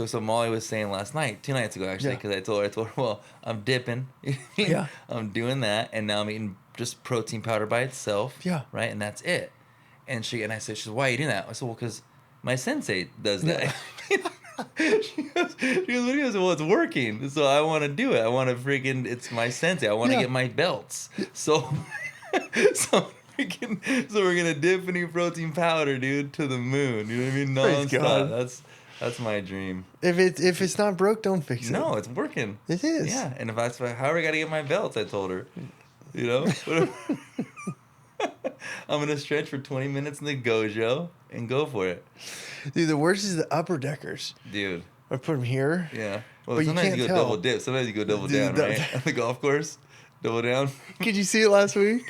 So Molly was saying last night, 2 nights ago actually, Yeah. because I told her, well, I'm dipping. Yeah. I'm doing that, and now I'm eating just protein powder by itself. Yeah. Right, and that's it. And I said, why are you doing that? I said, well, because my sensei does that. She goes, what do you mean? I said, well, it's working, so I want to do it. I want to freaking, it's my sensei. I want to Yeah. get my belts. So, so we're gonna dip and eat protein powder, dude, to the moon. You know what I mean? Praise God. Nonstop. That's my dream. If it's not broke, don't fix it. No, it's working. It is. Yeah, and if that's however I gotta get my belts, I told her. You know, I'm gonna stretch for 20 minutes in the gojo and go for it, Dude, the worst is the upper deckers. dude. I put them here. Yeah. Well, But you sometimes can't you go tell. double dip. Sometimes you go double Dude, down, right? On the golf course, double down, Could you see it last week?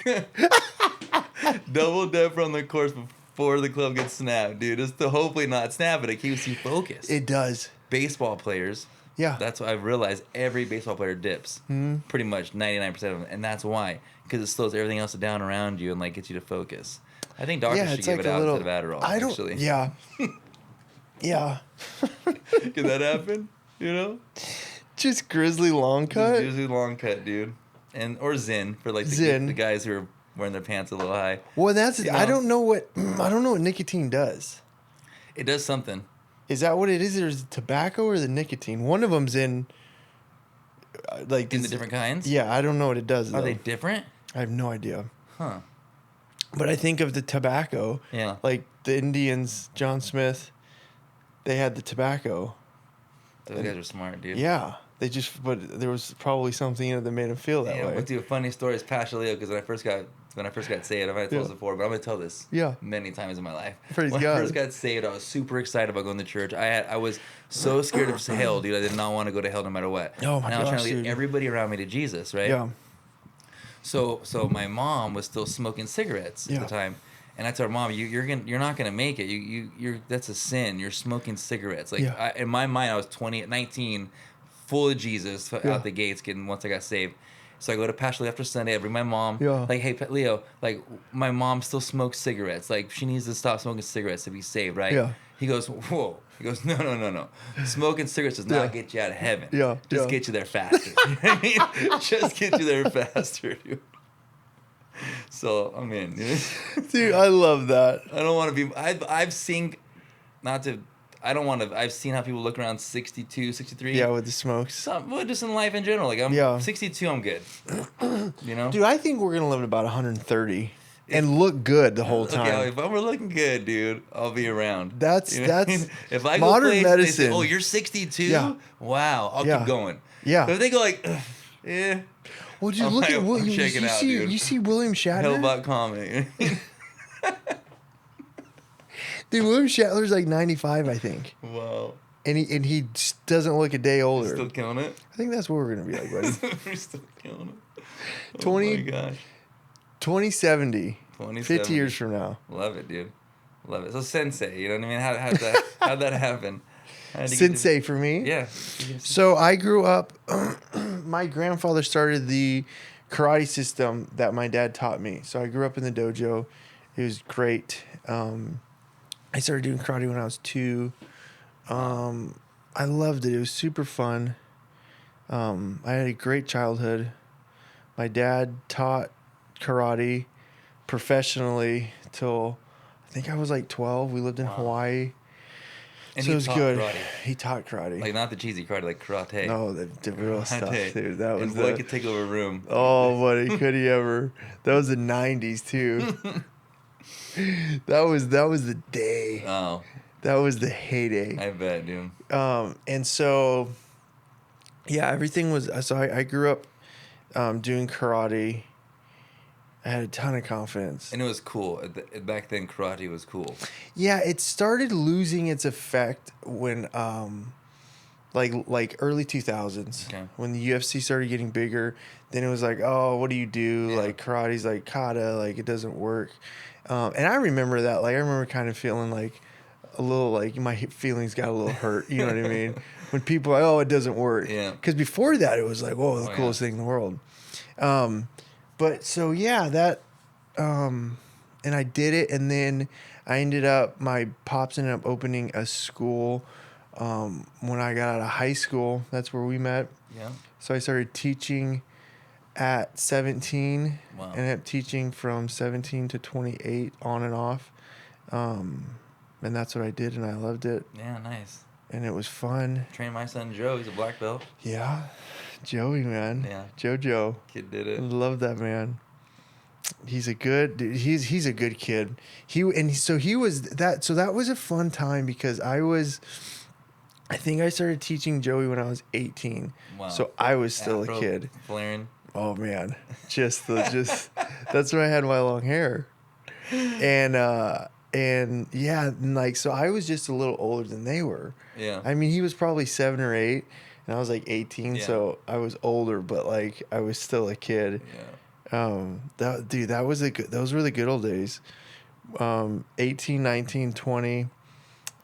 double dip from the course before the club gets snapped, dude. Just to hopefully not snap it. It keeps you focused. It does. Baseball players. Yeah. That's what I've realized. Every baseball player dips. Pretty much 99% of them, and that's why, because it slows everything else down around you and like gets you to focus. I think doctors should give it out instead of Adderall. I don't. Actually. Yeah. Yeah. Can that happen? You know. Just grizzly long cut. It's usually long cut, dude, or Zyn for like Zyn. the guys who are wearing their pants a little high. Well, that's. You I know? don't know what nicotine does. It does something. Is that what it is? Or is it tobacco or the nicotine? One of them's in. Like In the this- different kinds. Yeah, I don't know what it does. Are though. they different? I have no idea. Huh. But I think of the tobacco. Yeah. Like the Indians, John Smith. They had the tobacco. Those guys are smart, dude. Yeah. They just, but there was probably something in it that made them feel that Yeah, way. but dude, funny story is Pastor Leo, because when I first got saved, I might have told this before, but I'm gonna tell this Yeah. many times in my life. Praise when God. I first got saved, I was super excited about going to church. I was so scared of hell, dude. I did not want to go to hell no matter what. Oh my and I was trying gosh, to lead dude. everybody around me to Jesus, right? Yeah. So my mom was still smoking cigarettes Yeah. at the time. And I told her, Mom, you're not gonna make it. You're that's a sin. You're smoking cigarettes. Like Yeah. in my mind, I was 19, full of Jesus Yeah. out the gates. Once I got saved, so I go to Pastor Leo after Sunday. I bring my mom. Yeah. Like, hey, Leo, like my mom still smokes cigarettes. Like she needs to stop smoking cigarettes to be saved, right? Yeah. He goes, whoa. He goes, no. Smoking cigarettes does not Yeah. get you out of heaven. Yeah, Just yeah. get you there faster. You know what I mean? Just get you there faster, dude. So I'm in. Dude, I love that. I don't want to be. I've seen, not to. I don't want to. I've seen how people look around 62, 63. Yeah, with the smokes. Well, just in life in general. Like I'm Yeah. 62. I'm good. You know. Dude, I think we're going to live at about 130 and look good the whole time. Okay, if I'm looking good, dude, I'll be around. That's- You know what I that's mean? If I modern go places, medicine. They say, oh, you're 62. Yeah. Wow. I'll Yeah. keep going. Yeah. But if they go like, eh, Well, dude, I'm look like, at I'm William. checking out, dude. You see William Shatner? Hellbot comment. Dude, William Shatner's like 95, I think. Wow. And he just doesn't look a day older. Still killing it. I think that's what we're going to be like, buddy. We're still killing it. 20 Oh my gosh. 2070. 2070. 50 years from now. Love it, dude. Love it. So sensei, you know what I mean? How'd that happen? How'd you get to- Sensei for me. Yeah. So I grew up, my grandfather started the karate system that my dad taught me. So I grew up in the dojo. It was great. I started doing karate when I was 2. I loved it. It was super fun. I had a great childhood. My dad taught karate professionally till I think I was like 12. We lived in Hawaii. And So he it was taught good. karate. He taught karate. Like not the cheesy karate, like karate. No, the real stuff, Karate. dude. That was and boy the... could take over a room. Oh, buddy, could he ever? That was the 90s, too. that was the day. Oh, That was the heyday. I bet, dude. And so, yeah, everything was... So I grew up doing karate. I had a ton of confidence. And it was cool. Back then, karate was cool. Yeah, it started losing its effect when, like early 2000s, Okay. when the UFC started getting bigger. Then it was like, oh, what do you do? Yeah. Like karate's like kata, like it doesn't work. And I remember that. Like I remember kind of feeling like a little like my feelings got a little hurt. You know what I mean? When people are like, oh, it doesn't work. Yeah. Because before that, it was like, whoa, the Oh, coolest yeah. thing in the world. But so yeah, that, and I did it, and then I ended up, my pops ended up opening a school when I got out of high school. That's where we met. Yeah. So I started teaching at 17. Wow. And ended up teaching from 17 to 28 on and off. And that's what I did, and I loved it. Yeah, nice. And it was fun. Trained my son Joe. He's a black belt. Yeah. Joey, man. Yeah. JoJo. Kid did I it. love that man. He's a good dude. He's a good kid. So that was a fun time because I think I started teaching Joey when I was 18. Wow. So I was still Afro a kid. Flaring. Oh man. Just that's when I had my long hair. And yeah, like so I was just a little older than they were. Yeah. I mean, he was probably 7 or 8 and I was like 18, Yeah. so I was older, but like I was still a kid. Yeah. Those were the good old days. 18, 19, 20.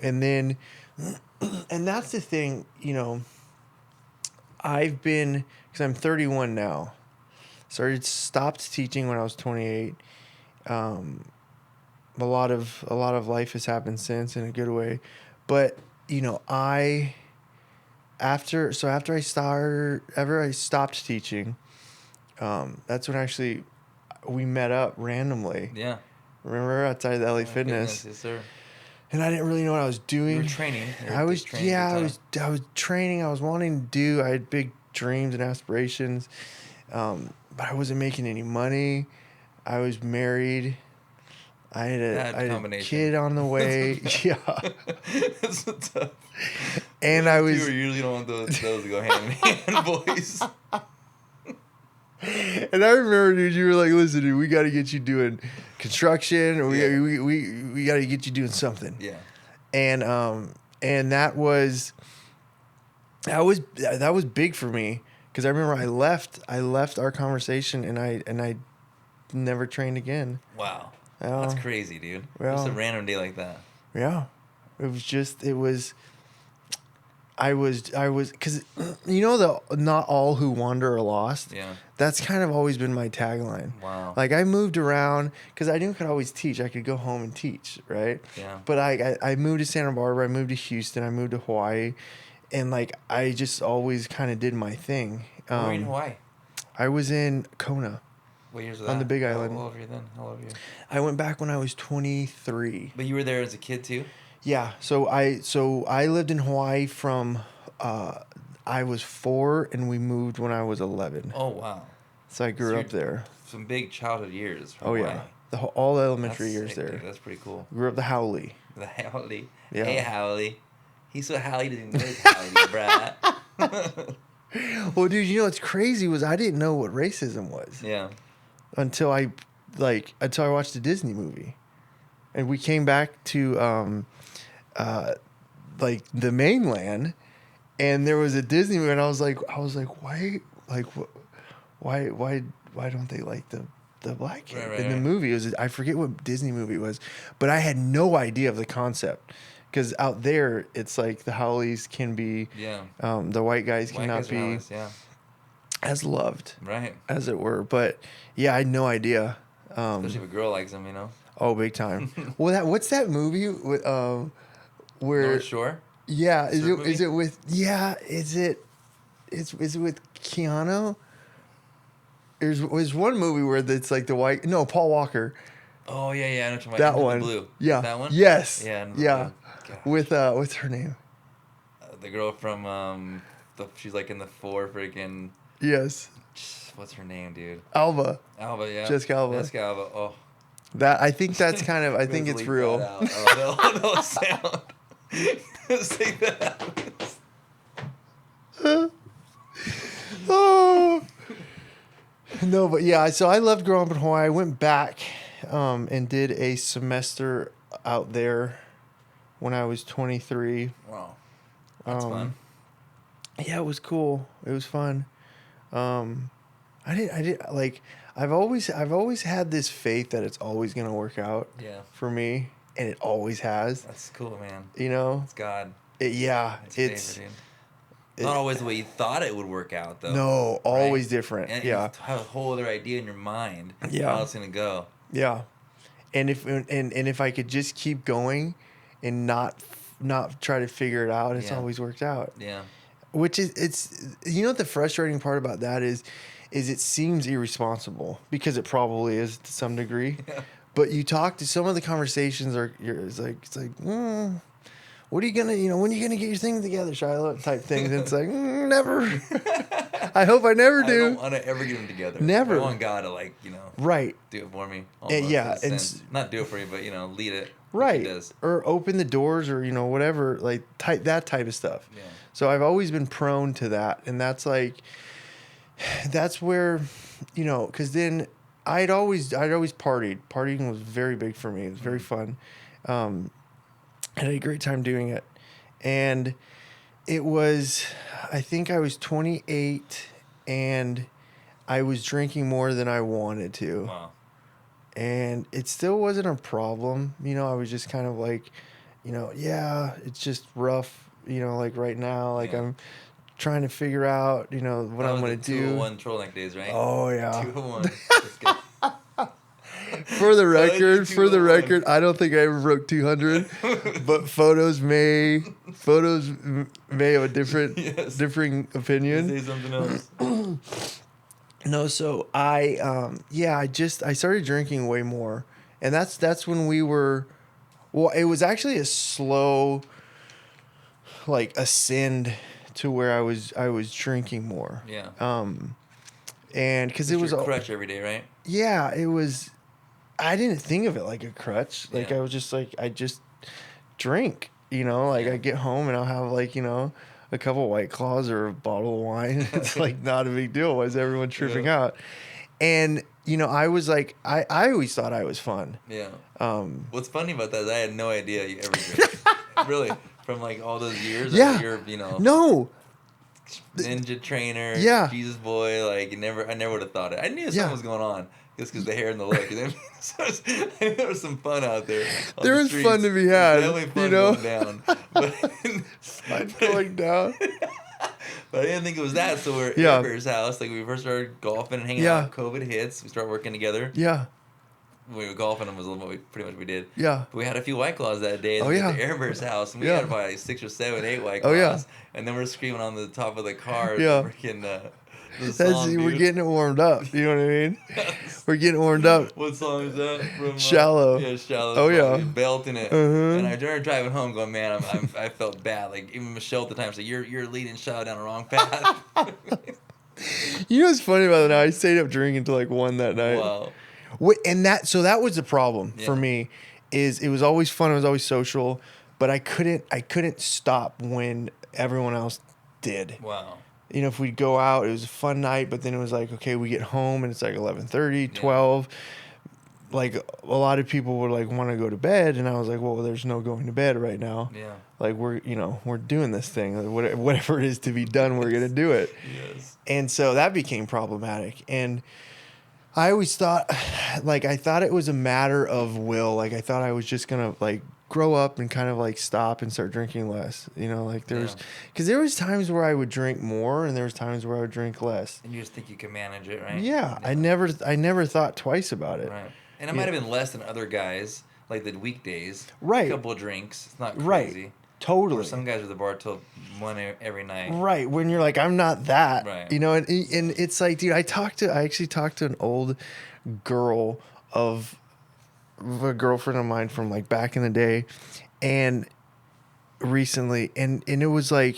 And then and that's the thing, you know, I've been, because I'm 31 now. Stopped teaching when I was 28. A lot of life has happened since in a good way, but you know, after I stopped teaching, that's when actually we met up randomly. Yeah. Remember outside the LA Fitness? Yes, sir. And I didn't really know what I was doing. You were training. I was training. I was wanting to do. I had big dreams and aspirations, but I wasn't making any money. I was married. I had a kid on the way. Yeah. That's tough. And those I was. two are usually don't want those to go hand in hand, boys. And I remember, dude, you were like, "Listen, dude, we got to get you doing construction, or we got to get you doing something." Yeah. And that was big for me because I remember I left our conversation and I never trained again. Wow. Yeah. That's crazy, dude. Yeah. Just a random day like that. Yeah. I was because you know not all who wander are lost. Yeah. That's kind of always been my tagline. Wow. Like I moved around because I knew I could always teach. I could go home and teach, right? Yeah. But I moved to Santa Barbara. I moved to Houston. I moved to Hawaii, and like I just always kind of did my thing. Where were you in Hawaii? I was in Kona. What years was that? On the Big Island. How old were you then? How old were you? I went back when I was 23. But you were there as a kid too? Yeah. So I lived in Hawaii from I was 4 and we moved when I was 11. Oh wow. So I grew up there. Some big childhood years. From Oh Hawaii. yeah. All the elementary That's years sick, there. Dude. That's pretty cool. Grew up the Howley. The Howley. Yeah. Hey Howley. He's so Howley doesn't know it's Howley, bruh. Well, dude, you know what's crazy was I didn't know what racism was. Yeah. Until I watched a Disney movie, and we came back to like the mainland, and there was a Disney movie, and I was like, why don't they like the black kid in the movie? It was, I forget what Disney movie it was, but I had no idea of the concept. Because out there, it's like the Howleys can be, the white guys cannot be as loved, right, as it were. But yeah, I had no idea. Especially if a girl likes him, you know. Oh, big time. Well, what's that movie with where? North Shore. Yeah, is it with Keanu? There's one movie where it's like the white. No, Paul Walker. Oh yeah, I know what you're that Into one. The Blue. Yeah, that one. Yes. Yeah. Yeah. With what's her name? The girl from she's like in the 4 freaking. Yes. What's her name, dude? Alba. Yeah. Jessica Alba. Oh. That I think that's kind of I think it's real. No sound. Say that. Oh. No, but yeah. So I loved growing up in Hawaii. I went back and did a semester out there when I was 23. Wow. That's fun. Yeah, it was cool. It was fun. I did like I've always had this faith that it's always gonna work out. Yeah. For me, and it always has. That's cool, man. You know. It's God. It's not always the way you thought it would work out, though. No, always different. And yeah. You have a whole other idea in your mind. Yeah. How it's gonna go. Yeah. And if I could just keep going, and not not try to figure it out. It's Yeah. always worked out. Yeah. Which is, it's, you know what the frustrating part about that is it seems irresponsible, because it probably is to some degree. Yeah. But you talk to some of the conversations it's like, what are you gonna, when are you gonna get your things together, Shiloh? Type things. And it's like, never. I hope I never I do. don't want to ever get them together. Never. I want God to, like, Right. do it for me. Yeah, in a and sense. Not do it for you, but, lead it. Right. He does. Or open the doors, or, whatever, like that type of stuff. Yeah. So I've always been prone to that. And that's where, because then I'd always partied. Partying was very big for me. It was very fun. I had a great time doing it. And it was, I think I was 28 and I was drinking more than I wanted to. Wow. And it still wasn't a problem. I was just kind of like, yeah, it's just rough, like right now, like Yeah. I'm trying to figure out, what I'm going to do. 201 Trollneck days, right? Oh, yeah. 201. Just kidding. For the record, 201. I don't think I ever broke 200, but photos may have a Yes. differing opinion. Say something else. No, so I started drinking way more, and that's when we were, well, it was actually a slow, like, ascend to where I was drinking more. Yeah. And because it It's was your crutch every day, right? yeah, it was. I didn't think of it like a crutch. Like, Yeah. I was just like, I just drink, like I get home and I'll have like, a couple White Claws or a bottle of wine. It's like not a big deal. Why is everyone tripping out? And, I was like, I always thought I was fun. Yeah. What's funny about that is I had no idea you ever drank. Really. From like all those years. Yeah. Like, you're, No. ninja trainer. Yeah. Jesus boy. Like, I never would have thought it. I knew something was going on. Just because the hair and the look. And then, I knew there was some fun out there. There was fun to be had, Definitely fun going down. But, Fun going down. but I didn't think it was that. So we're at Yeah. Amber's house. Like, we first started golfing and hanging Yeah. out. COVID hits. We started working together. Yeah. When we were golfing, it was pretty much what we did. Yeah. But we had a few White Claws that day. And Oh, we yeah. went to Amber's house. And we Yeah. had probably like 6 or 7, 8 White Claws. Oh, yeah. And then we're screaming on the top of the car. Yeah. Freaking, the song, We're dude. getting it warmed up. You know what I mean? We're getting warmed up. What song is that? From, Shallow. Yeah, Shallow. Oh, yeah. Belting it. Uh-huh. And I started driving home going, man, I felt bad. Like, even Michelle at the time said, you're leading Shallow down the wrong path. You know what's funny about it now? I stayed up drinking until like 1 that night. Wow. And that was the problem for Yeah. me, is it was always fun, it was always social, but I couldn't stop when everyone else did. Wow. If we'd go out, it was a fun night, but then it was like, okay, we get home and it's like 11:30, 12. Like, a lot of people would like want to go to bed, and I was like, well, there's no going to bed right now. Yeah. Like, we're doing this thing. Whatever it is to be done, we're going to do it. Yes. And so that became problematic. And I always thought, like, I thought it was a matter of will. Like, I thought I was just going to, like, grow up and kind of, like, stop and start drinking less. Like, because there was times where I would drink more and there was times where I would drink less. And you just think you can manage it, right? Yeah. I never thought twice about it. Right. And it might have been less than other guys, like the weekdays. Right. A couple of drinks. It's not crazy. Right. Totally. Or some guys are at the bar till 1 every night. Right, when you're like, I'm not that, Right. and it's like, dude, I actually talked to an old girl of a girlfriend of mine from like back in the day, and recently, and it was like,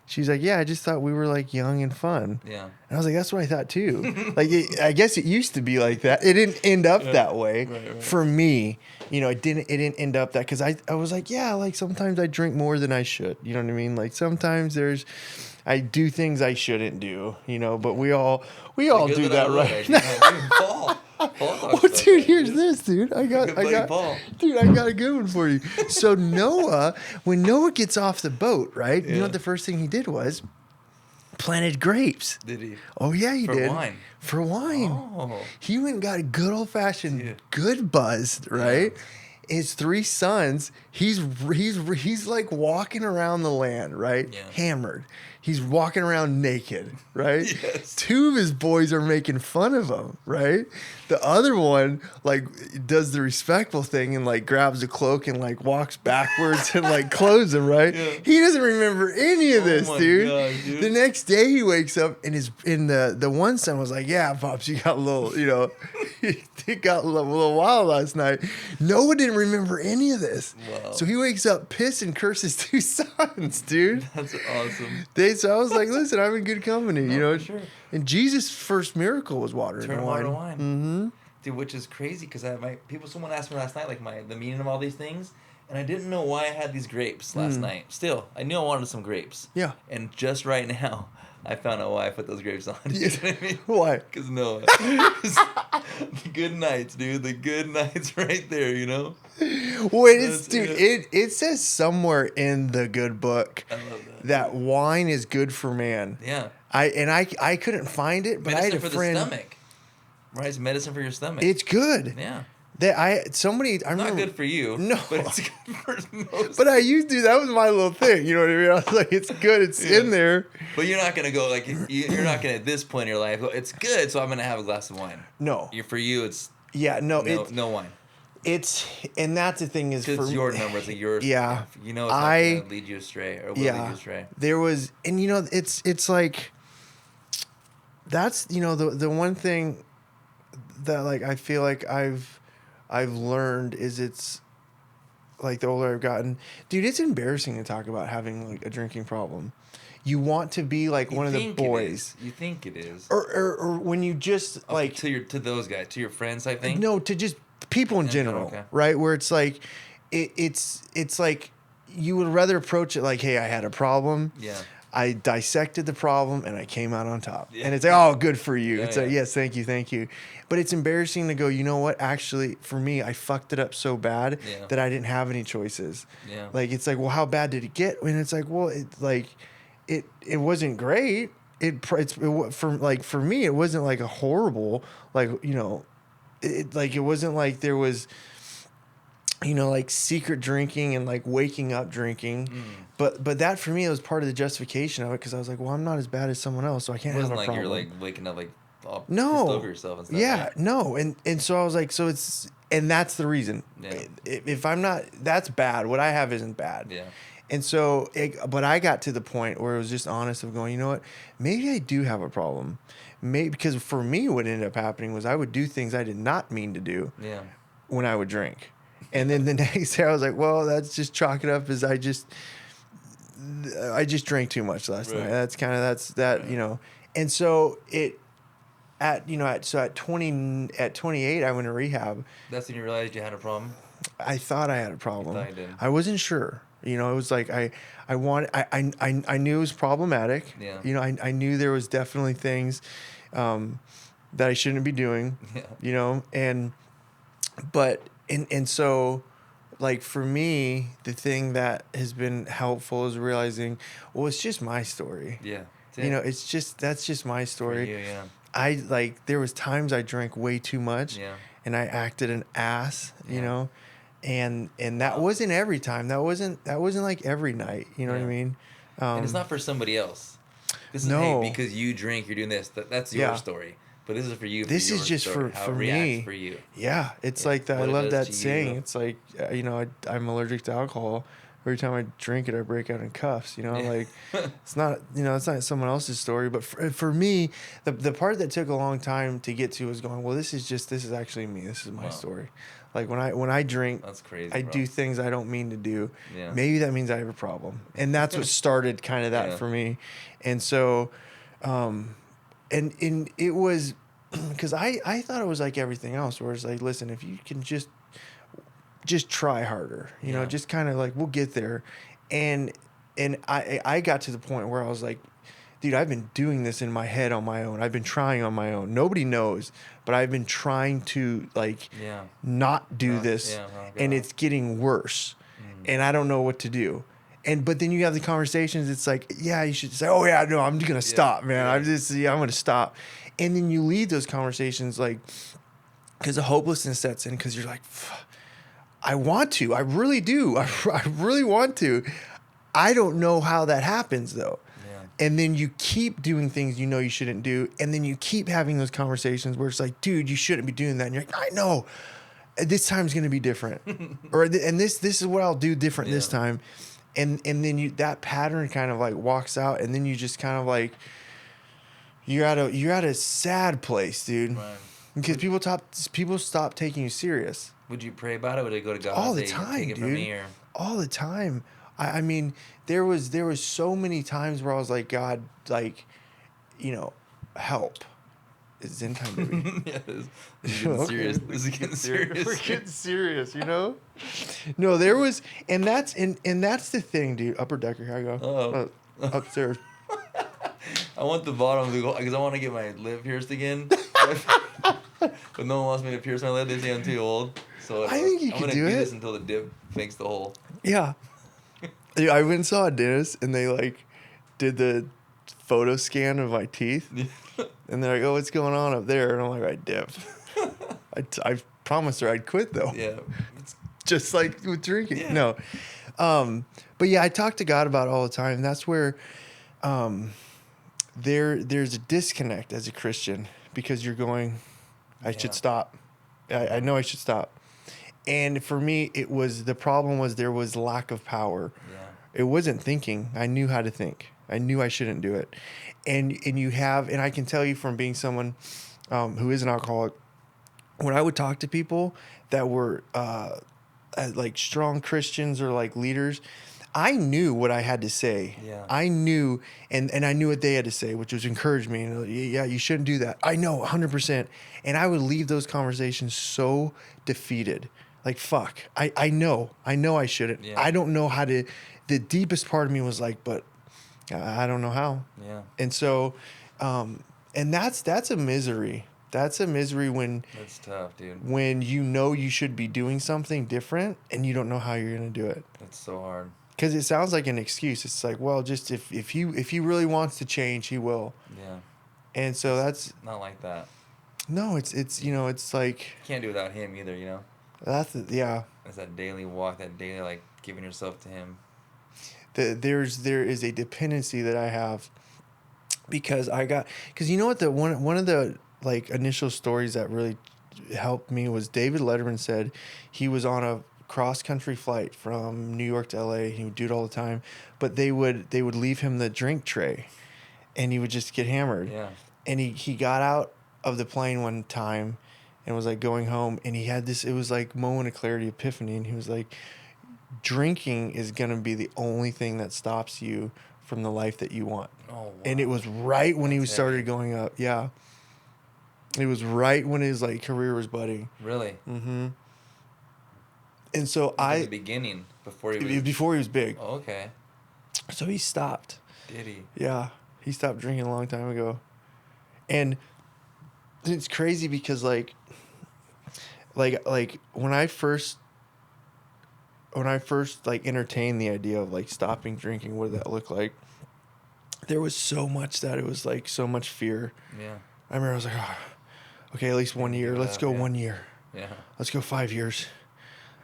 she's like, yeah, I just thought we were like young and fun. Yeah. And I was like, that's what I thought too. Like, I guess it used to be like that. It didn't end up that way right. for me. It didn't end up that, because I was like, yeah, like sometimes I drink more than I should. You know what I mean? Like sometimes I do things I shouldn't do, but we all do that, right? Paul. Oh, dude, here's this, dude. I got Paul. dude, I got a good one for you. So Noah, when Noah gets off the boat, right? You know what the first thing he did was planted grapes. Did he? Oh yeah, he For did. wine. For wine. Oh. He went and got a good old fashioned Yeah. good buzzed, right? his 3 sons, he's like walking around the land, right? Yeah. Hammered. He's walking around naked, right? Yes. 2 of his boys are making fun of him, right? The other one like does the respectful thing and like grabs a cloak and like walks backwards and like clothes him, right? Yeah. He doesn't remember any of this, my dude. God, dude. The next day he wakes up and the one son was like, "Yeah, pops, you got a little, you know, he got a little wild last night." Noah didn't remember any of this. Wow. So he wakes up pissed and curses 2 sons, dude. That's awesome. So I was like, listen, I'm in good company, you know. For sure. And Jesus' first miracle was water Turn into water wine. to wine. Dude, which is crazy because someone asked me last night like the meaning of all these things, and I didn't know why I had these grapes last night. Still, I knew I wanted some grapes. Yeah. And just right now, I found out why I put those grapes on. You know what I mean? Why? Because Noah. The good nights, dude. The good nights right there, you know? Well, it says somewhere in the good book I love that wine is good for man. Yeah. I couldn't find it, but Medicine I had for a friend. the stomach. Right? It's medicine for your stomach. It's good. yeah. I Not remember, good for you. No. But it's good for most. But I used to. That was my little thing. You know what I mean? I was like, it's good. It's Yeah. in there. But you're not gonna go like you're not gonna at this point in your life go, it's good, so I'm gonna have a glass of wine. No. For you, it's Yeah. No. no wine. It's and that's the thing is Because for it's your number, it's like yours. Yeah. You know, it's not gonna lead you astray or will lead you astray. There was, and you know, it's like that's the one thing that like I feel like I've learned is it's like the older I've gotten, dude, it's embarrassing to talk about having like a drinking problem. You want to be like one of the boys. You think it is. Or when you just like to those guys, to your friends, I think. no, to just people in general, okay. right? Where it's like it's like you would rather approach it like, hey, I had a problem. Yeah. I dissected the problem and I came out on top. Yeah. And it's like, oh, good for you. Yeah, It's like, yeah. yes, thank you. But it's embarrassing to go, you know what? Actually, for me, I fucked it up so bad Yeah. that I didn't have any choices. Yeah. Like, it's like, well, how bad did it get? And it's like, well, it wasn't great. For me, it wasn't like a horrible, like, you know, it wasn't like there was, you know, like secret drinking and like waking up drinking. But that for me, it was part of the justification of it because I was like, well, I'm not as bad as someone else, so I can't It have wasn't a like problem. you're like waking up like all No. pissed over yourself and stuff. Yeah, right? no. And so I was like, so it's, and that's the reason. Yeah. If I'm not, that's bad. What I have isn't bad. Yeah. And so, but I got to the point where it was just honest of going, you know what? Maybe I do have a problem. Maybe because for me, what ended up happening was I would do things I did not mean to do Yeah. when I would drink. And then the next day I was like, well, that's just chalk it up as I just drank too much last night. That's kind of, Right. you know. And so at 28, I went to rehab. That's when you realized you had a problem. I thought I had a problem. thought you did. I wasn't sure. You know, it was like I knew it was problematic. Yeah. You know, I knew there was definitely things that I shouldn't be doing. Yeah. You know, and so like for me, the thing that has been helpful is realizing, well, it's just my story. Yeah. You know, that's just my For story. you, yeah. There was times I drank way too much. Yeah. And I acted an ass, you Yeah. know, and that wasn't every time. That wasn't like every night. You know what I Yeah. mean? And it's not for somebody else. This is No. hey, because you drink, you're doing this. That's your Yeah. story. But this is for you. This for is your just story, for- how for it reacts me. for you. Yeah, it's Yeah. like that. I What it love does that to saying. you. It's like you know, I'm allergic to alcohol. Every time I drink it, I break out in cuffs. You know, Yeah. like it's not someone else's story. But for me, the part that took a long time to get to was going, well, this is actually me. This is my Wow. story. Like when I drink, That's crazy. I bro. do things I don't mean to do. Yeah. Maybe that means I have a problem. And that's what started kind of that Yeah. for me. And so, and it was because I thought it was like everything else where it's like, listen, if you can just try harder, you know, Yeah. just kind of like, we'll get there. And I got to the point where I was like, dude, I've been doing this in my head on my own. I've been trying on my own. Nobody knows, but I've been trying to like Yeah. not do Not- this, yeah, not and go. it's getting worse, and I don't know what to do. But then you have the conversations. It's like, yeah, you should say, oh yeah, no, I'm just gonna stop, man. yeah. I'm gonna stop. And then you lead those conversations like, because the hopelessness sets in, because you're like, I want to. I really do. I really want to. I don't know how that happens though. Yeah. And then you keep doing things you know you shouldn't do, and then you keep having those conversations where it's like, dude, you shouldn't be doing that. And you're like, I know. This time's gonna be different, and this is what I'll do different this Yeah. time, and then you that pattern kind of like walks out, and then you just kind of like you're at a sad place, dude, Right. because people stop taking you serious Would you pray about it? Would it go to God? all and the say, time, Take it from me, dude, or all the time. I mean, there was so many times where I was like, God, like, help. It's Zen time, baby. yeah, this is getting Okay. serious. This is getting serious. We're getting serious, No, there was, and that's the thing, dude. Upper decker, here I go. Oh. Upstairs. I want the bottom because I want to get my lip pierced again. But no one wants me to pierce my lip. They say I'm too old. So I think you I'm could gonna do do it. this until the dip makes the hole. Yeah. Dude, I went and saw a dentist, and they like did the photo scan of my teeth, and they're like, "Oh, what's going on up there?" And I'm like, "I dipped." I promised her I'd quit though. Yeah. Just like with drinking. Yeah. No. But yeah, I talk to God about it all the time. And that's where there's a disconnect as a Christian because you're going, I Yeah. should stop. I know I should stop. And for me, the problem was there was lack of power. Yeah. It wasn't thinking. I knew how to think. I knew I shouldn't do it. And I can tell you from being someone who is an alcoholic, when I would talk to people that were like strong Christians or like leaders, I knew what I had to say. Yeah. I knew, and I knew what they had to say, which was encourage me. And yeah, you shouldn't do that. I know 100%. And I would leave those conversations so defeated. Like, fuck, I know I shouldn't. Yeah. I don't know how to, the deepest part of me was like, but I don't know how. Yeah. And so, and that's a misery. That's a misery when That's tough, dude. you should be doing something different and you don't know how you're going to do it. That's so hard. Because it sounds like an excuse. It's like, well, just if he really wants to change, he will. Yeah. And so that's Not like that. no, it's it's like Can't do without him either, you know? yeah. It's that daily walk, that daily, like, giving yourself to him. There is a dependency that I have because you know what, the one of the like initial stories that really helped me was David Letterman said he was on a cross country flight from New York to LA. He would do it all the time, but they would leave him the drink tray and he would just get hammered. Yeah. And he got out of the plane one time and was like going home, and he had this, it was like moment of clarity, epiphany, and he was like, drinking is going to be the only thing that stops you from the life that you want. Oh, wow. And it was right when he That's started heavy. going up. Yeah. It was right when his like career was budding. Really? Mm-hmm. And so In the beginning, before he was... before he was big. Oh, okay. So he stopped. Did he? Yeah. He stopped drinking a long time ago. And it's crazy because like when I first like entertained the idea of like stopping drinking, what did that look like? There was so much that it was like so much fear. Yeah. I remember I was like, oh, okay, at least 1 year. Let's go Yeah. 1 year. Yeah. Let's go 5 years.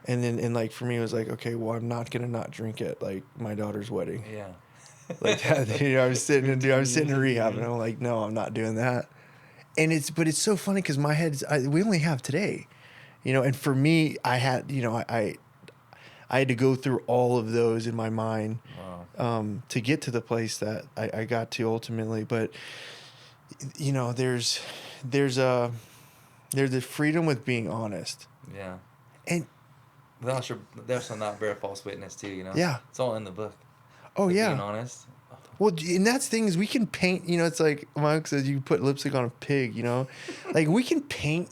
And then, and like for me, it was like, okay, well, I'm not gonna not drink at like my daughter's wedding. Yeah. Like that, I was sitting in rehab, and I'm like, no, I'm not doing that. And but it's so funny because my head, we only have today, and for me, I had, I had to go through all of those in my mind, Wow. to get to the place that I got to ultimately. But, there's a freedom with being honest. Yeah. And Thou shalt not bear false witness too, you know? Yeah. It's all in the book. oh Like, yeah. Being honest. Well, and that's the thing is we can paint, it's like Mike says, you put lipstick on a pig, like we can paint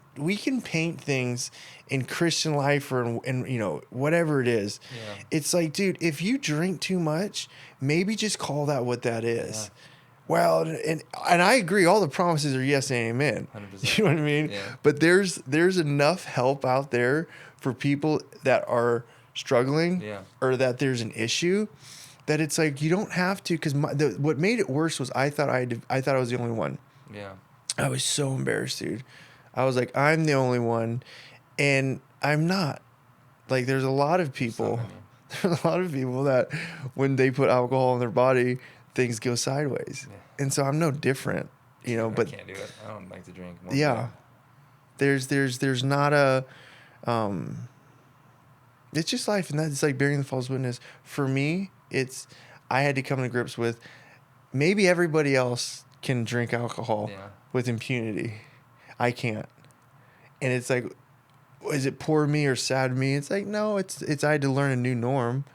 things in Christian life or in whatever it is. Yeah. It's like, dude, if you drink too much, maybe just call that what that is. Yeah. Well, and I agree, all the promises are yes and amen. 100%. You know what I mean? Yeah. But there's enough help out there for people that are struggling, Yeah. or that there's an issue, that it's like you don't have to. Because what made it worse was I thought I was the only one. Yeah. I was so embarrassed, dude. I was like, I'm the only one, and I'm not. Like there's a lot of people, many. there's a lot of people that when they put alcohol in their body, things go sideways. Yeah. And so I'm no different, you know, I but can't do it. I don't like to drink. yeah, there's not a, it's just life. And that's like bearing the false witness. For me, I had to come to grips with maybe everybody else can drink alcohol Yeah. with impunity. I can't. And it's like, is it poor me or sad me? It's like, no, it's I had to learn a new norm,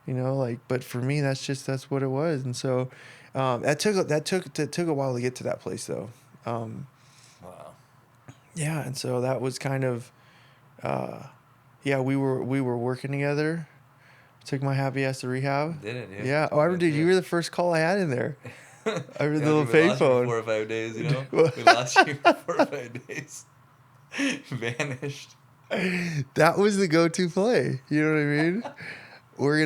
you know, like, but for me, that's what it was. And so, that took a while to get to that place though. Wow. Yeah. And so that was kind of, yeah, we were working together. Took my happy ass to rehab. Did it, dude. Yeah. Oh, I remember, dude, you were the first call I had in there. I remember the little we lost you payphone. for 4 or 5 days, you know? We lost you for 4 or 5 days. Vanished. That was the go-to play. You know what I mean? We're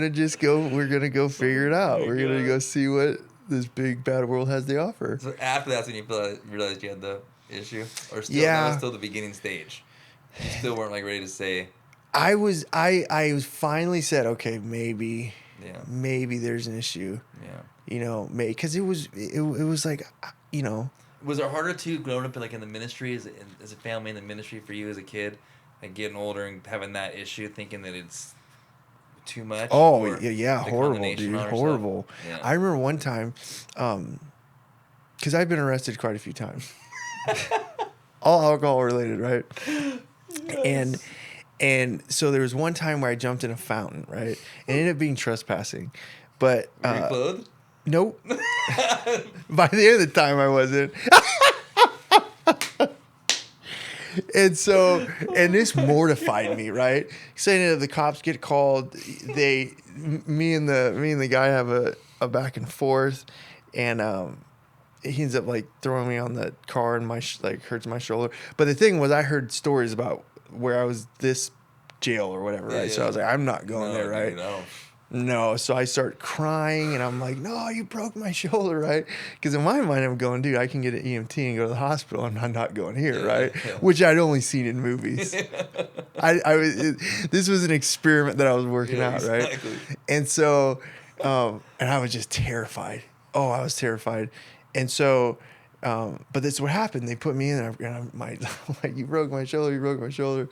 gonna go figure it out. Oh my We're gonna God. go see what this big bad world has to offer. So after that's when you realized you had the issue? Or still, Yeah. that was still the beginning stage? You still weren't like ready to say, I was finally said, okay, maybe there's an issue. yeah. You know, because it was like, you know. Was it harder to growing up like in the ministry as a family in the ministry for you as a kid, like getting older and having that issue, thinking that it's too much? Oh or yeah, the horrible, condemnation dude, on yourself? horrible. Yeah. I remember one time, because I've been arrested quite a few times, all alcohol related, right? And so there was one time where I jumped in a fountain, right? It ended up being trespassing, but Were you clothed? nope. By the end of the time, I wasn't. And so, and this mortified me, right? Saying that the cops get called, me and the guy have a back and forth, and he ends up like throwing me on the car and hurts my shoulder. But the thing was, I heard stories about where I was this jail or whatever, right? Yeah. So I was like, I'm not going there, right? Dude, no. No, so I start crying and I'm like, no, you broke my shoulder, right? Because in my mind, I'm going, dude, I can get an EMT and go to the hospital. I'm not going here, Yeah, right? yeah. Which I'd only seen in movies. This was an experiment that I was working out, right? Exactly. And so, and I was just terrified. Oh, I was terrified. And so, but this is what happened. They put me in and I'm like, you broke my shoulder.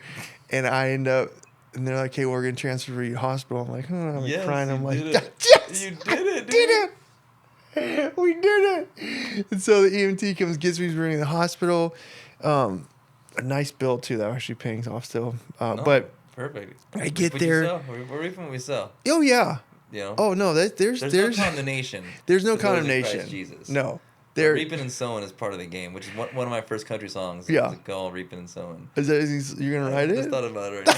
And I end up, and they're like, hey, we're going to transfer you to hospital. I'm like, I'm Yes, crying. I'm you like, did it. yes, You did it, dude. did it. We did it. And so the EMT comes, gets me to the hospital. A nice bill too, that I'm actually paying off still. No, But perfect. I get What'd you there. sell? Where are we from? We sell. Oh yeah. You know. Oh no, there's There's no condemnation. there's no to those in Christ condemnation. Jesus. No. But There reaping and sowing is part of the game, which is one of my first country songs. Yeah. It's called Reaping and Sowing. you're gonna write I just it? thought about it right now.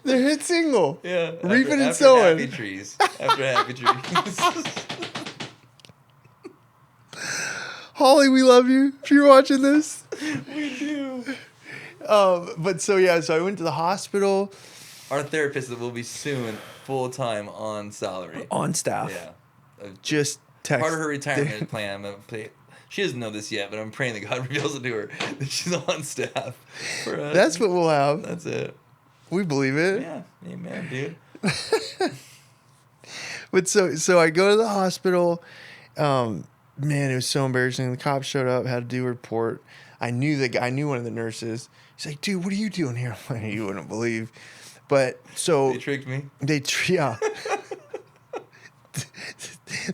The hit single. Yeah. Reaping and after Sowing. Happy Trees. After Happy Trees. Holly, we love you. If you're watching this. We do. But so yeah, so I went to the hospital. Our therapist will be soon full time on salary. On staff. Yeah. Just text. Part of her retirement plan. I'm gonna play. She doesn't know this yet, but I'm praying that God reveals it to her that she's on staff for us. That's what we'll have. That's it. We believe it. Yeah. Amen, dude. But so I go to the hospital. Man, it was so embarrassing. The cops showed up, had to do a report. I knew one of the nurses. He's like, dude, what are you doing here? I'm like, you wouldn't believe. But so They tricked me. yeah.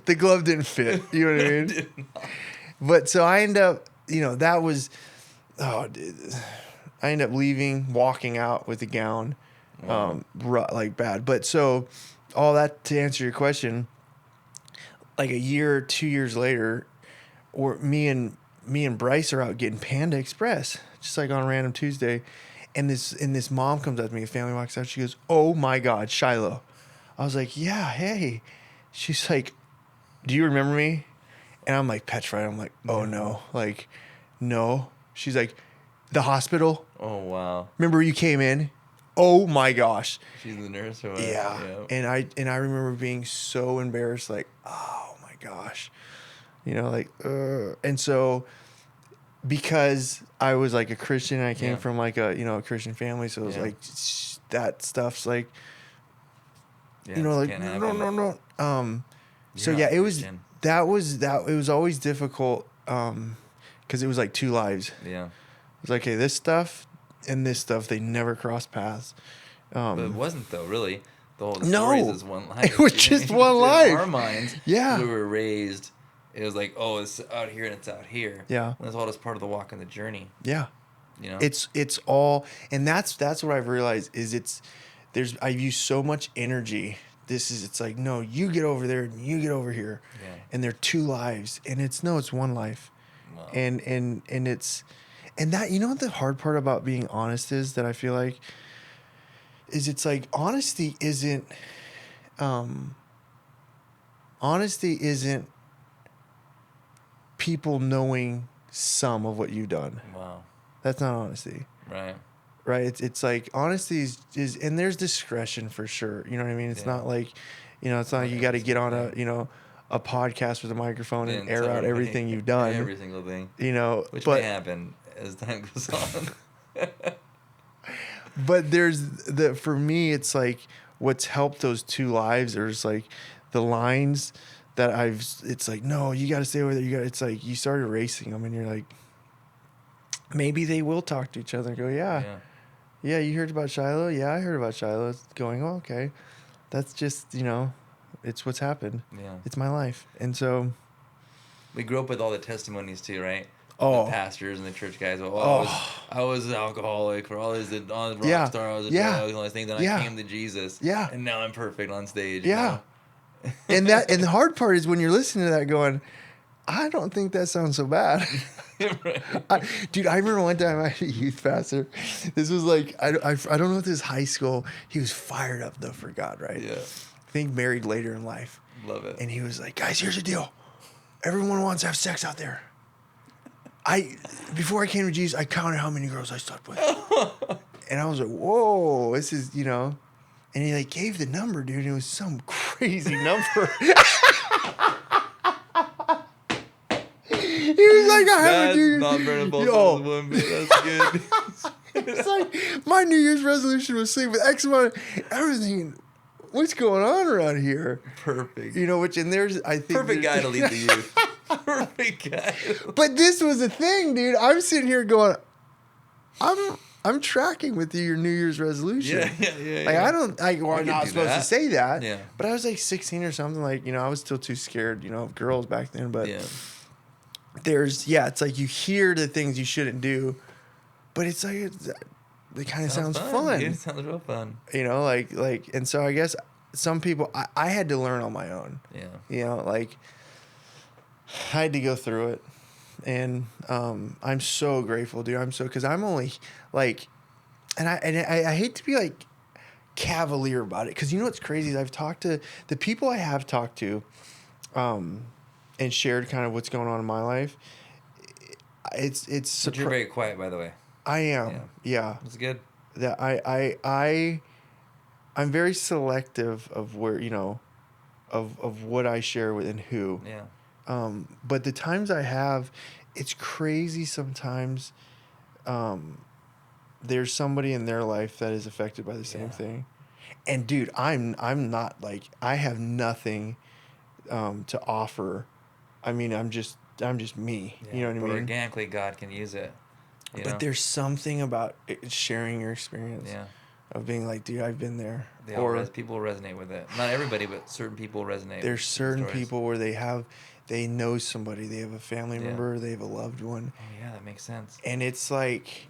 The glove didn't fit. You know what I mean? Did not. But so I end up, that was, dude, I end up leaving, walking out with a gown, like bad. But so all that to answer your question, like a year or 2 years later, me and Bryce are out getting Panda Express, just like on a random Tuesday. And this mom comes up to me, a family walks out. She goes, oh my God, Shiloh. I was like, yeah, hey. She's like, do you remember me? And I'm like petrified. I'm like, oh no. Like, no. She's like, the hospital. Oh wow. Remember you came in? Oh my gosh. She's the nurse or what? Yeah. And I remember being so embarrassed, like, oh my gosh. And so because I was like a Christian and I came Yeah. from like a, a Christian family. So it was Yeah. like that stuff's like, Yeah, like, can't no, happen. no, no. So You're yeah, not a it was, Christian. it was always difficult. Cause it was like two lives. Yeah. It was like, hey, this stuff and this stuff, they never cross paths. But it wasn't though, really. The No. stories is one life. It was You know what I just mean? one In life. our minds, Yeah. we were raised. It was like, oh, it's out here and it's out here. Yeah. When it's all just part of the walk and the journey. Yeah. You know. It's all, and that's what I've realized is I use so much energy. It's like, no, you get over there and you get over here. Yeah. And they're two lives, and it's one life. Wow. And that, what the hard part about being honest is, that I feel like, is it's like honesty isn't people knowing some of what you've done. Wow. That's not honesty. Right. Right. It's like honesty is and there's discretion for sure. You know what I mean? It's Yeah. not like, it's not like you got to get on a podcast with a microphone and air tell out everybody everything you've done. Every single thing. Which but may happen as time goes on. but for me, it's like what's helped those two lives are just like the lines that it's like, no, you got to stay over there. It's like you start erasing them and you're like, maybe they will talk to each other and go, yeah, you heard about Shiloh? Yeah, I heard about Shiloh. It's going, oh, okay. That's just, it's what's happened. Yeah. It's my life. And so. We grew up with all the testimonies too, right? Oh. The pastors and the church guys. I was an alcoholic, or I was a rock star, I was a drug, and all these things, and I came to Jesus. Yeah. And now I'm perfect on stage. Yeah. You know? and the hard part is when you're listening to that going, I don't think that sounds so bad. Right. Dude, I remember one time I had a youth pastor. This was like, I don't know if this is high school. He was fired up though for God, right? Yeah. I think married later in life. Love it. And he was like, guys, here's the deal. Everyone wants to have sex out there. Before I came to Jesus, I counted how many girls I slept with. And I was like, whoa, this is, and he like gave the number, dude. It was some crazy number. He was like, I haven't, dude. Not burning both one bit. That's good. It's like, my New Year's resolution was sleep with X amount of everything. What's going on around here? Perfect. And there's, I think. Perfect guy to lead the youth. Perfect guy. But this was the thing, dude. I'm sitting here going, I'm tracking with your New Year's resolution. Yeah. Like, I'm not supposed to say that. Yeah. But I was like 16 or something. Like, I was still too scared, of girls back then. But it's like you hear the things you shouldn't do, but it's like, it kind of sounds fun. It sounds real fun. And so I guess some people, I had to learn on my own. Yeah. I had to go through it. And I'm so grateful, dude. Because I'm only like, and I hate to be like cavalier about it. Because what's crazy is I've talked to the people I have talked to, and shared kind of what's going on in my life. But you're very quiet, by the way. I am. Yeah. That's good. That I'm very selective of where, of what I share with and who. Yeah. But the times I have, it's crazy sometimes. There's somebody in their life that is affected by the same thing. And dude, I'm not like, I have nothing to offer. I mean, I'm just me. Yeah. You know what I mean? Organically, God can use it. But there's something about sharing your experience. Yeah. Of being like, dude, I've been there. People resonate with it. Not everybody, but certain people resonate. There's certain people where they know somebody, they have a family member, they have a loved one. Oh yeah, that makes sense. And it's like,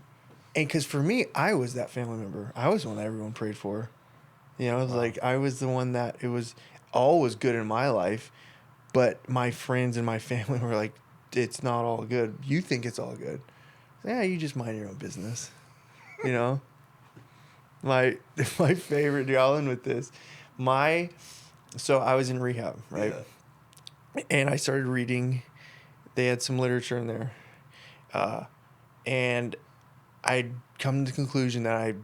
and because for me, I was that family member. I was the one that everyone prayed for. It was like, I was the one that all was good in my life, but my friends and my family were like, it's not all good. You think it's all good. Yeah, you just mind your own business. My favorite, dude, I'll end with this. So I was in rehab, right? Yeah. And I started reading. They had some literature in there. And I'd come to the conclusion that I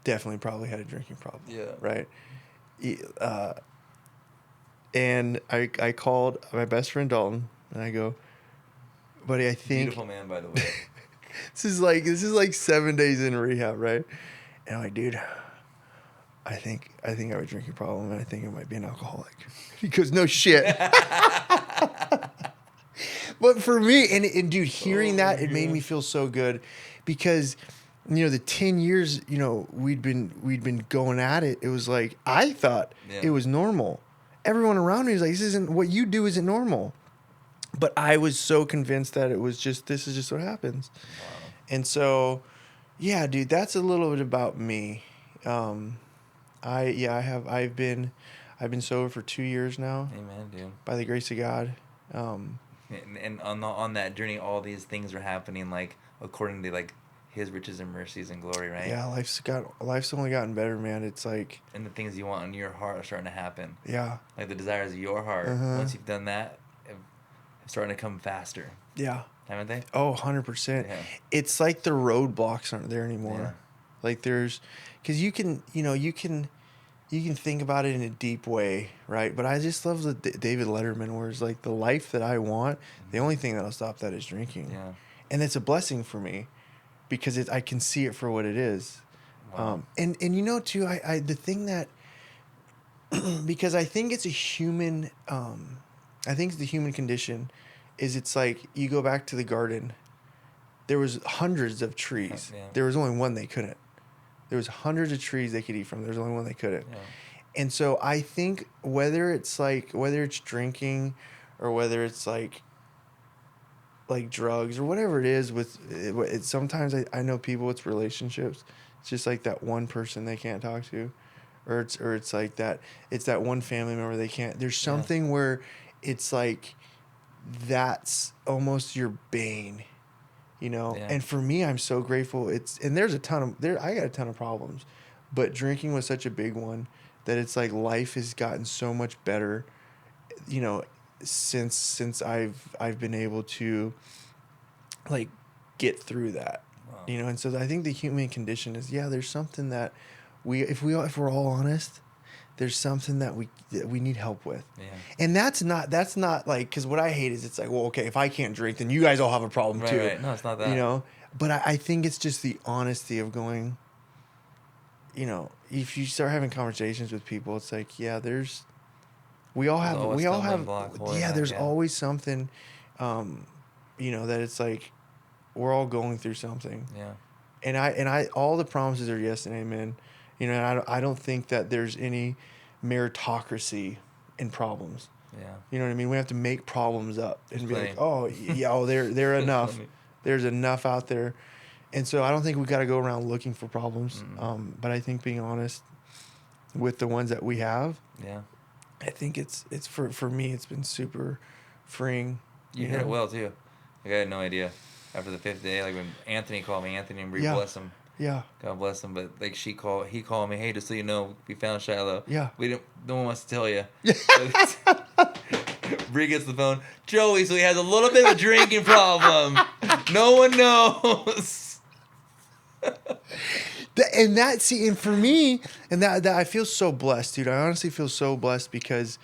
definitely probably had a drinking problem. Yeah. Right? And I called my best friend Dalton, and I go, buddy, I think... Beautiful man, by the way. This is like 7 days in rehab, right? And I'm like, dude, I think I have a drinking problem, and I think I might be an alcoholic. He goes, no shit. But for me, and dude, hearing that, it made me feel so good, because, the 10 years, we'd been going at it. It was like, I thought it was normal. Everyone around me was like, this isn't what you do, isn't normal. But I was so convinced that this is just what happens. Wow. And so, yeah, dude, that's a little bit about me. I've been sober for 2 years now. Amen, dude. By the grace of God. And on that journey, all these things are happening, like, according to, like, His riches and mercies and glory, right? Yeah, life's only gotten better, man. It's like, And the things you want in your heart are starting to happen. yeah, Like the desires of your heart. Once you've done that, it's starting to come faster. yeah. Haven't they? Oh, 100%. Yeah. It's like the roadblocks aren't there anymore. Yeah. Like because you can think about it in a deep way, right? But I just love the David Letterman, where it's like, the life that I want, the only thing that'll stop that is drinking. Yeah. And it's a blessing for me, because I can see it for what it is. Wow. And too, I the thing that, because I think it's a human, I think it's the human condition, is it's like, you go back to the garden, there was hundreds of trees. Yeah. There was only one they couldn't. There was hundreds of trees they could eat from. There was only one they couldn't. Yeah. And so I think whether it's drinking, or whether it's like drugs, or whatever it is, it's sometimes I know people, it's relationships. It's just like that one person they can't talk to, or it's like that, it's that one family member they can't. There's something where it's like, that's almost your bane, Yeah. And for me, I'm so grateful. And there's I got a ton of problems, but drinking was such a big one, that it's like life has gotten so much better, since I've been able to, like, get through that. Wow. And so I think the human condition is, there's something that if we're all honest, there's something that we need help with. Yeah. And that's not like, because what I hate is, it's like, well, okay, if I can't drink, then you guys all have a problem too. Right. No, it's not that. But I think it's just the honesty of going, if you start having conversations with people, it's like, we all have, there's always something, that it's like, we're all going through something. Yeah. And I all the promises are yes and amen. And I don't think that there's any meritocracy in problems. Yeah. You know what I mean? We have to make problems up and There's be plenty. like, oh yeah, they're enough. Plenty. There's enough out there. And so I don't think we got to go around looking for problems. But I think being honest with the ones that we have, Yeah. I think it's for me, it's been super freeing. You hit it well too. Like, I had no idea. After the 5th day, like when Anthony called me, Anthony and Bree, bless him. Yeah. God bless him. But like he called me, hey, just so you know, we found Shiloh. Yeah. No one wants to tell you. Bree gets the phone. Joey, so he has a little bit of a drinking problem. No one knows. And for me, and that I feel so blessed, dude. I honestly feel so blessed, because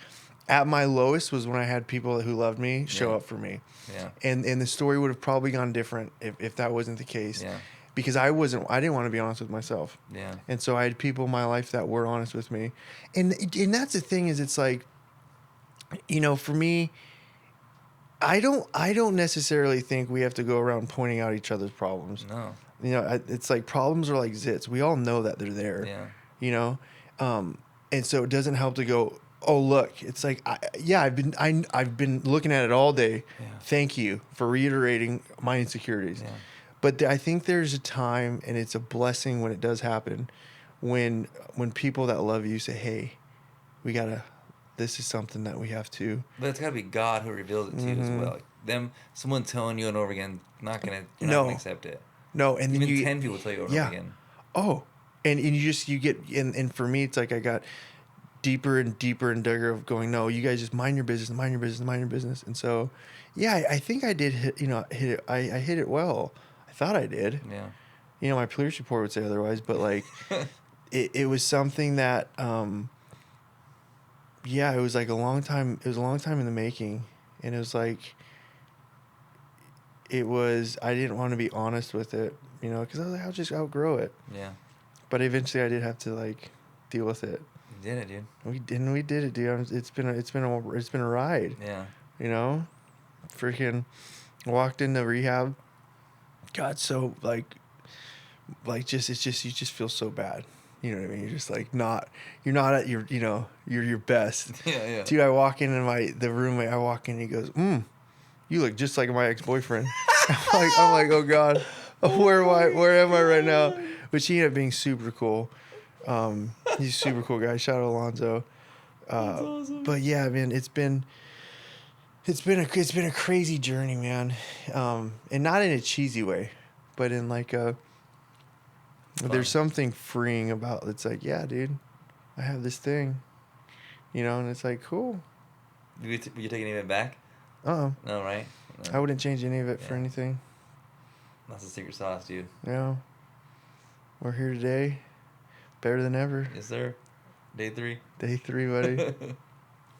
at my lowest was when I had people who loved me show up for me. Yeah. And the story would have probably gone different if that wasn't the case. Yeah. Because I didn't want to be honest with myself. Yeah. And so I had people in my life that were honest with me. And that's the thing, is it's like, for me, I don't necessarily think we have to go around pointing out each other's problems. No. It's like, problems are like zits. We all know that they're there. Yeah. And so it doesn't help to go, oh look, it's like, I've been looking at it all day. Yeah. Thank you for reiterating my insecurities. Yeah. But I think there's a time, and it's a blessing when it does happen, when people that love you say, hey, this is something that we have to. But it's got to be God who reveals it to you as well. Someone telling you and over again, you're not gonna accept it. No, and Even then 10 people tell you over and over again. Oh, and you get, and for me, it's like I got deeper and deeper and deeper of going, no, you guys just mind your business, mind your business, mind your business. And so, I think I did hit it. I hit it well. I thought I did. Yeah. My police report would say otherwise, but like, it was something that, it was like a long time. It was a long time in the making, and it was like, I didn't want to be honest with it, you know, because I was like, I'll just outgrow it. Yeah. But eventually I did have to like deal with it. You did it, dude. We did it, dude. It's been a ride, Yeah. you know. Freaking walked into rehab, got so just it's just you just feel so bad. You know what I mean? You're just like you're not at your you're your best. Yeah, yeah. Dude, I walk in and the roommate, I walk in and he goes, you look just like my ex-boyfriend. I'm like, oh God, where am I right now? But she ended up being super cool. He's a super cool guy. Shout out Alonzo. That's awesome. But yeah, man, it's been a crazy journey, man. And not in a cheesy way, but in like there's something freeing about it's like, yeah, dude, I have this thing, you know, and it's like, cool. Were you taking any of it back? No, right? No. I wouldn't change any of it for Yeah. anything. That's the secret sauce, dude. Yeah. We're here today. Better than ever. Yes, sir. Day 3. Day 3, buddy.